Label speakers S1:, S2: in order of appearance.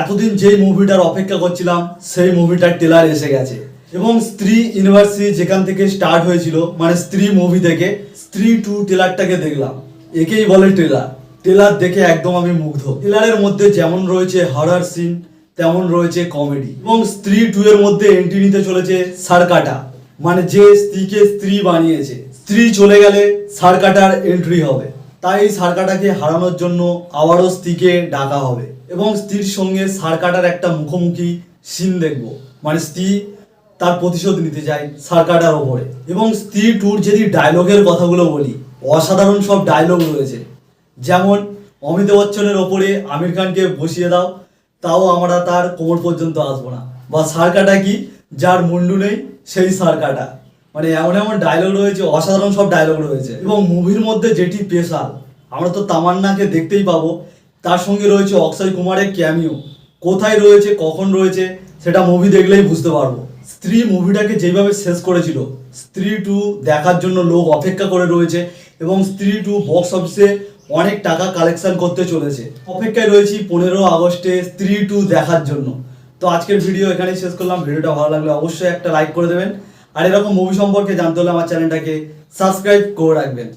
S1: এতদিন যেই মুভিটার অপেক্ষা করছিলাম সেই মুভিটার ট্রেলার এসে গেছে এবং স্ত্রী ইউনিভার্সিটি যেখান থেকে স্টার্ট হয়েছিল মানে স্ত্রী মুভি থেকে স্ত্রী 2 ট্রেলারটাকে দেখলাম। একেই বলে ট্রেলার। ট্রেলার দেখে একদম আমি মুগ্ধ। ট্রেলারের মধ্যে যেমন রয়েছে হরর সিন তেমন রয়েছে কমেডি এবং স্ত্রী 2 এর মধ্যে এন্ট্রি নিতে চলেছে সারকাটা, মানে যে স্ত্রীকে স্ত্রী বানিয়েছে। স্ত্রী চলে গেলে সারকাটার এন্ট্রি হবে, তাই সারকাটাকে হারানোর জন্য আবারও স্ত্রীকে ডাকা হবে এবং স্ত্রীর সঙ্গে সারকাটার একটা মুখোমুখি সিন দেখবো, মানে স্ত্রী তার প্রতিশোধ নিতে যায় সারকাটার ওপরে। এবং স্ত্রী 2 যদি ডায়লগের কথাগুলো বলি, অসাধারণ সব ডায়লগ রয়েছে। যেমন অমিতাভ বচ্চনের ওপরে আমির খানকে বসিয়ে দাও তাও আমরা তার কোমর পর্যন্ত আসবো না, বা সারকাটা কি যার মুন্ডু নেই সেই সারকাটা, মানে এমন এমন ডায়লগ রয়েছে, অসাধারণ সব ডায়লগ রয়েছে। এবং মুভির মধ্যে যেটি স্পেশাল, আমরা তো তামান্নাকে দেখতেই পাবো, তার সঙ্গে রয়েছে অক্ষয় কুমারের ক্যামিও। কোথায় রয়েছে কখন রয়েছে সেটা মুভি দেখলেই বুঝতে পারবো। স্ত্রী মুভিটাকে যেভাবে শেষ করেছিল, স্ত্রী 2 দেখার জন্য লোক অপেক্ষা করে রয়েছে এবং স্ত্রী 2 বক্স অফিসে অনেক টাকা কালেকশন করতে চলেছে। অপেক্ষায় রয়েছি 15 আগস্টে স্ত্রী 2 দেখার জন্য। তো আজকের ভিডিও এখানেই শেষ করলাম। ভিডিওটা ভালো লাগলে অবশ্যই একটা লাইক করে দেবেন, আর এরকম মুভি সম্পর্কে জানতে হলে আমার চ্যানেলটাকে সাবস্ক্রাইব করে রাখবেন।